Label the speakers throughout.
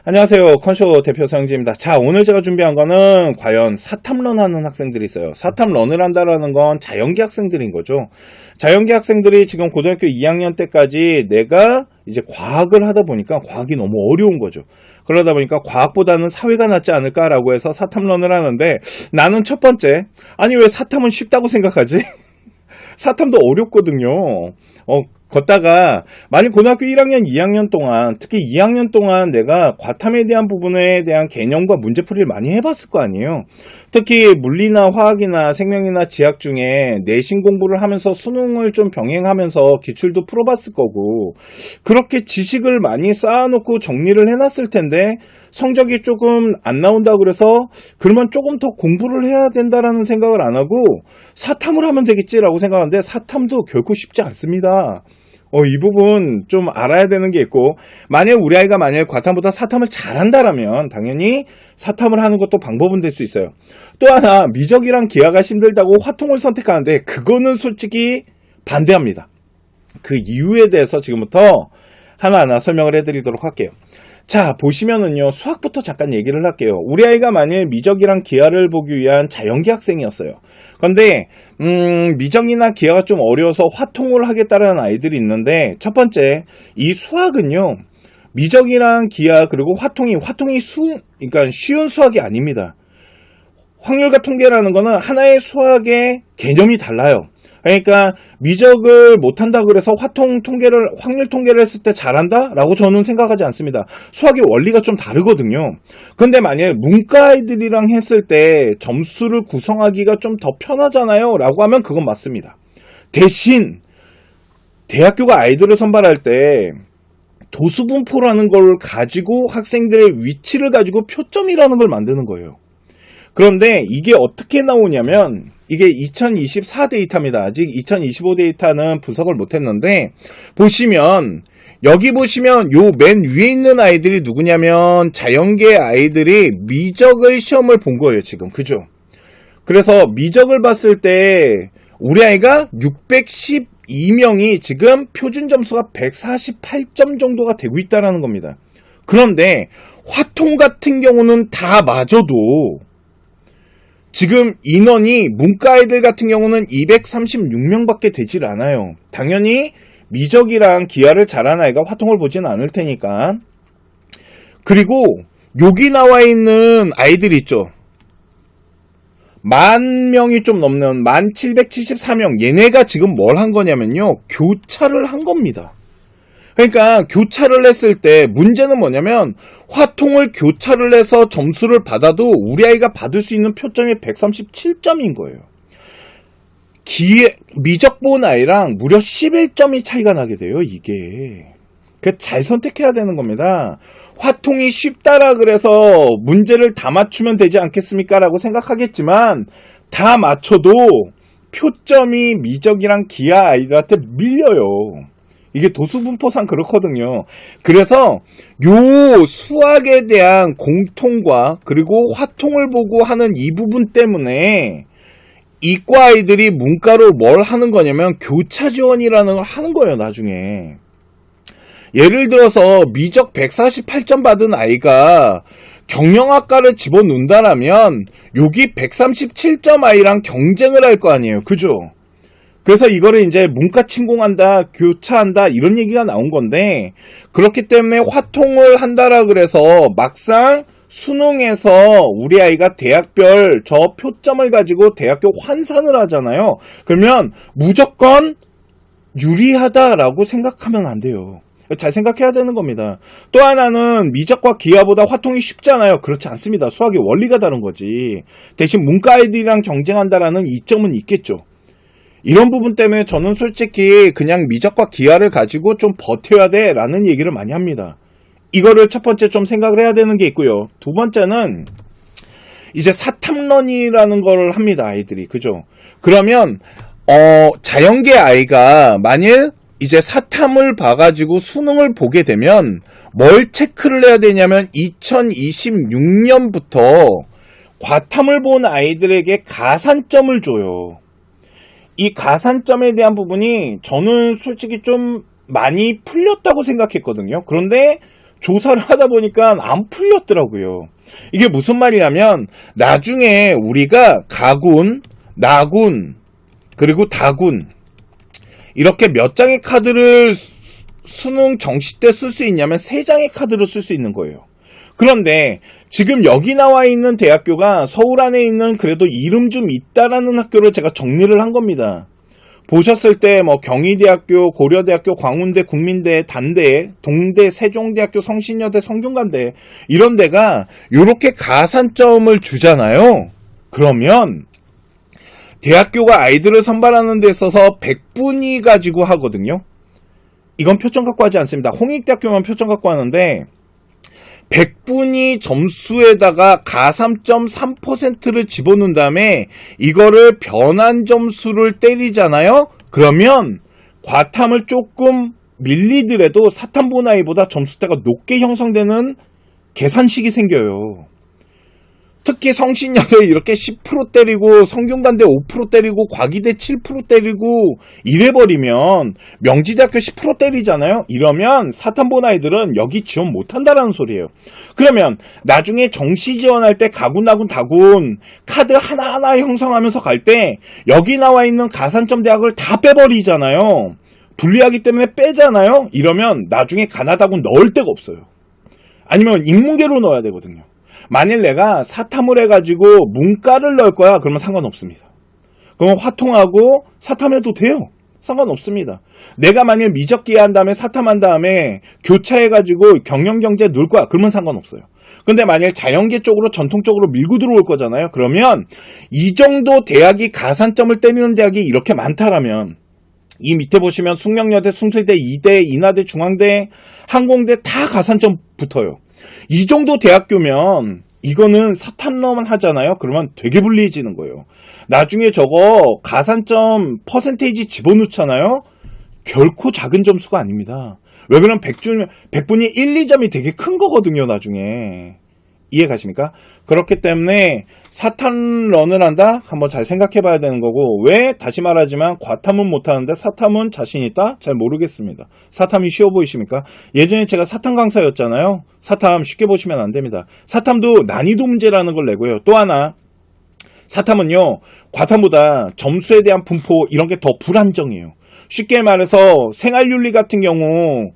Speaker 1: 안녕하세요. 컨쇼 대표 서영진입니다. 자, 오늘 제가 준비한 거는 과연 사탐런 하는 학생들이 있어요. 사탐런을 한다라는 건 자연계 학생들인 거죠. 자연계 학생들이 지금 고등학교 2학년 때까지 내가 이제 과학을 하다 보니까 과학이 너무 어려운 거죠. 그러다 보니까 과학보다는 사회가 낫지 않을까라고 해서 사탐런을 하는데, 나는 첫 번째, 아니 왜 사탐은 쉽다고 생각하지? 사탐도 어렵거든요. 걷다가 만약 고등학교 1학년, 2학년 동안, 특히 2학년 동안 내가 과탐에 대한 부분에 대한 개념과 문제풀이를 많이 해봤을 거 아니에요. 특히 물리나 화학이나 생명이나 지학 중에 내신 공부를 하면서 수능을 좀 병행하면서 기출도 풀어봤을 거고, 그렇게 지식을 많이 쌓아놓고 정리를 해놨을 텐데 성적이 조금 안 나온다고 그래서 그러면 조금 더 공부를 해야 된다라는 생각을 안 하고 사탐을 하면 되겠지라고 생각하는데, 사탐도 결코 쉽지 않습니다. 이 부분 좀 알아야 되는 게 있고, 만약 우리 아이가 과탐보다 사탐을 잘한다라면 당연히 사탐을 하는 것도 방법은 될 수 있어요. 또 하나, 미적이랑 기하가 힘들다고 화통을 선택하는데 그거는 솔직히 반대합니다. 그 이유에 대해서 지금부터 하나하나 설명을 해드리도록 할게요. 자, 보시면은요, 수학부터 잠깐 얘기를 할게요. 우리 아이가 만일 미적이랑 기하를 보기 위한 자연계 학생이었어요. 그런데 미적이나 기하가 좀 어려워서 화통을 하겠다는 아이들이 있는데, 첫 번째, 이 수학은요, 미적이랑 기하 그리고 화통이 그러니까 쉬운 수학이 아닙니다. 확률과 통계라는 거는 하나의 수학의 개념이 달라요. 그러니까 미적을 못한다 그래서 확률 통계를 했을 때 잘한다? 라고 저는 생각하지 않습니다. 수학의 원리가 좀 다르거든요. 근데 만약 문과 아이들이랑 했을 때 점수를 구성하기가 좀 더 편하잖아요? 라고 하면 그건 맞습니다. 대신 대학교가 아이들을 선발할 때 도수분포라는 걸 가지고 학생들의 위치를 가지고 표점이라는 걸 만드는 거예요. 그런데 이게 어떻게 나오냐면, 이게 2024 데이터입니다. 아직 2025 데이터는 분석을 못했는데, 여기 보시면 요 맨 위에 있는 아이들이 누구냐면 자연계 아이들이 미적을 시험을 본 거예요, 지금. 그죠? 그래서 미적을 봤을 때 우리 아이가 612명이 지금 표준 점수가 148점 정도가 되고 있다는 겁니다. 그런데 화통 같은 경우는 다 맞아도 지금 인원이 문과 아이들 같은 경우는 236명밖에 되질 않아요. 당연히 미적이랑 기하를 잘하는 아이가 화통을 보지는 않을 테니까. 그리고 여기 나와 있는 아이들 있죠. 10,000명이 좀 넘는 1774명. 얘네가 지금 뭘 한 거냐면요, 교차를 한 겁니다. 그러니까 교차를 했을 때 문제는 뭐냐면, 화통을 교차를 해서 점수를 받아도 우리 아이가 받을 수 있는 표점이 137점인 거예요. 미적 본 아이랑 무려 11점이 차이가 나게 돼요, 이게. 잘 선택해야 되는 겁니다. 화통이 쉽다라 그래서 문제를 다 맞추면 되지 않겠습니까? 라고 생각하겠지만, 다 맞춰도 표점이 미적이랑 기하 아이들한테 밀려요. 이게 도수분포상 그렇거든요. 그래서 요 수학에 대한 공통과 그리고 화통을 보고 하는 이 부분 때문에 이과 아이들이 문과로 뭘 하는 거냐면 교차 지원이라는 걸 하는 거예요, 나중에. 예를 들어서 미적 148점 받은 아이가 경영학과를 집어넣는다라면 여기 137점 아이랑 경쟁을 할 거 아니에요. 그죠? 그래서 이거를 이제 문과 침공한다, 교차한다, 이런 얘기가 나온 건데, 그렇기 때문에 화통을 한다라 그래서 막상 수능에서 우리 아이가 대학별 저 표점을 가지고 대학교 환산을 하잖아요. 그러면 무조건 유리하다라고 생각하면 안 돼요. 잘 생각해야 되는 겁니다. 또 하나는 미적과 기하보다 화통이 쉽잖아요. 그렇지 않습니다. 수학의 원리가 다른 거지. 대신 문과 아이들이랑 경쟁한다라는 이점은 있겠죠. 이런 부분 때문에 저는 솔직히 그냥 미적과 기하를 가지고 좀 버텨야 돼 라는 얘기를 많이 합니다. 이거를 첫 번째 좀 생각을 해야 되는 게 있고요. 두 번째는 이제 사탐런이라는 걸 합니다, 아이들이. 그죠? 그러면 자연계 아이가 만일 이제 사탐을 봐가지고 수능을 보게 되면 뭘 체크를 해야 되냐면 2026년부터 과탐을 본 아이들에게 가산점을 줘요. 이 가산점에 대한 부분이 저는 솔직히 좀 많이 풀렸다고 생각했거든요. 그런데 조사를 하다 보니까 안 풀렸더라고요. 이게 무슨 말이냐면 나중에 우리가 가군, 나군, 그리고 다군 이렇게 몇 장의 카드를 수능 정시 때 쓸 수 있냐면 3장의 카드를 쓸 수 있는 거예요. 그런데 지금 여기 나와 있는 대학교가 서울 안에 있는 그래도 이름 좀 있다라는 학교를 제가 정리를 한 겁니다. 보셨을 때 뭐 경희대학교, 고려대학교, 광운대, 국민대, 단대, 동대, 세종대학교, 성신여대, 성균관대 이런 데가 이렇게 가산점을 주잖아요. 그러면 대학교가 아이들을 선발하는 데 있어서 100분위 가지고 하거든요. 이건 표점 갖고 하지 않습니다. 홍익대학교만 표점 갖고 하는데 100분위 점수에다가 가산점 3%를 집어넣은 다음에 이거를 변환 점수를 때리잖아요. 그러면 과탐을 조금 밀리더라도 사탐보나이보다 점수대가 높게 형성되는 계산식이 생겨요. 특히 성신여대 이렇게 10% 때리고 성균관대 5% 때리고 과기대 7% 때리고 이래버리면 명지대학교 10% 때리잖아요. 이러면 사탐보나이들은 여기 지원 못한다라는 소리예요. 그러면 나중에 정시 지원할 때 가군, 나군, 다군 카드 하나하나 형성하면서 갈 때 여기 나와 있는 가산점 대학을 다 빼버리잖아요. 분리하기 때문에 빼잖아요. 이러면 나중에 가나다군 넣을 데가 없어요. 아니면 인문계로 넣어야 되거든요. 만일 내가 사탐을 해가지고 문과를 넣을 거야 그러면 상관없습니다. 그러면 화통하고 사탐해도 돼요. 상관없습니다. 내가 만일 미적기에 한 다음에 사탐한 다음에 교차해가지고 경영경제 넣을 거야 그러면 상관없어요. 근데 만일 자연계 쪽으로 전통적으로 밀고 들어올 거잖아요. 그러면 이 정도 대학이 가산점을 때리는 대학이 이렇게 많다라면 이 밑에 보시면 숙명여대, 숭실대, 이대, 인하대, 중앙대, 항공대 다 가산점 붙어요. 이 정도 대학교면 이거는 사탐러만 하잖아요. 그러면 되게 불리해지는 거예요. 나중에 저거 가산점 퍼센테이지 집어넣잖아요. 결코 작은 점수가 아닙니다. 왜 그러면 100분이 1, 2점이 되게 큰 거거든요. 나중에. 이해 가십니까? 그렇기 때문에 사탐런을 한다? 한번 잘 생각해 봐야 되는 거고, 왜? 다시 말하지만 과탐은 못하는데 사탐은 자신 있다? 잘 모르겠습니다. 사탐이 쉬워 보이십니까? 예전에 제가 사탐 강사였잖아요. 사탐 쉽게 보시면 안 됩니다. 사탐도 난이도 문제라는 걸 내고요. 또 하나, 사탐은요, 과탐보다 점수에 대한 분포 이런 게 더 불안정해요. 쉽게 말해서 생활윤리 같은 경우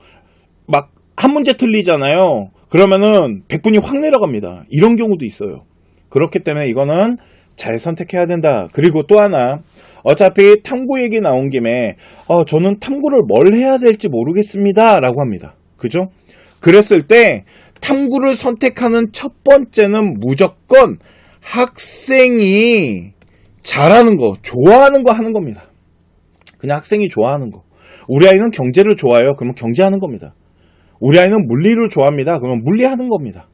Speaker 1: 막 한 문제 틀리잖아요. 그러면은 100분이 확 내려갑니다. 이런 경우도 있어요. 그렇기 때문에 이거는 잘 선택해야 된다. 그리고 또 하나, 어차피 탐구 얘기 나온 김에 저는 탐구를 뭘 해야 될지 모르겠습니다 라고 합니다. 그죠? 그랬을 때 탐구를 선택하는 첫 번째는 무조건 학생이 잘하는 거, 좋아하는 거 하는 겁니다. 그냥 학생이 좋아하는 거. 우리 아이는 경제를 좋아해요. 그러면 경제하는 겁니다. 우리 아이는 물리를 좋아합니다. 그러면 물리하는 겁니다.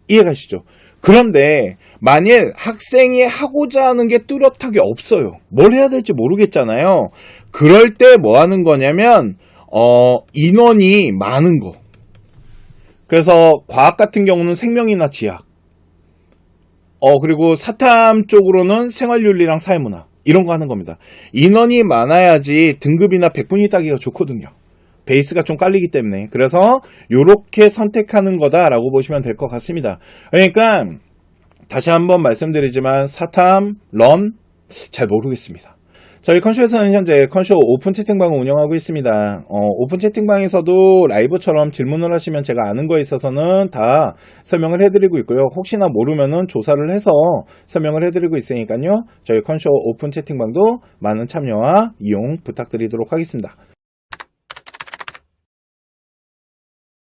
Speaker 1: 이해가시죠? 그런데 만일 학생이 하고자 하는 게 뚜렷하게 없어요. 뭘 해야 될지 모르겠잖아요. 그럴 때 뭐 하는 거냐면 인원이 많은 거. 그래서 과학 같은 경우는 생명이나 지학. 그리고 사탐 쪽으로는 생활윤리랑 사회문화. 이런 거 하는 겁니다. 인원이 많아야지 등급이나 100분위 따기가 좋거든요. 베이스가 좀 깔리기 때문에. 그래서 요렇게 선택하는 거다라고 보시면 될 것 같습니다. 그러니까 다시 한번 말씀드리지만 사탐, 런 잘 모르겠습니다. 저희 컨쇼에서는 현재 컨쇼 오픈 채팅방을 운영하고 있습니다. 오픈 채팅방에서도 라이브처럼 질문을 하시면 제가 아는 거에 있어서는 다 설명을 해드리고 있고요. 혹시나 모르면은 조사를 해서 설명을 해드리고 있으니까요. 저희 컨쇼 오픈 채팅방도 많은 참여와 이용 부탁드리도록 하겠습니다.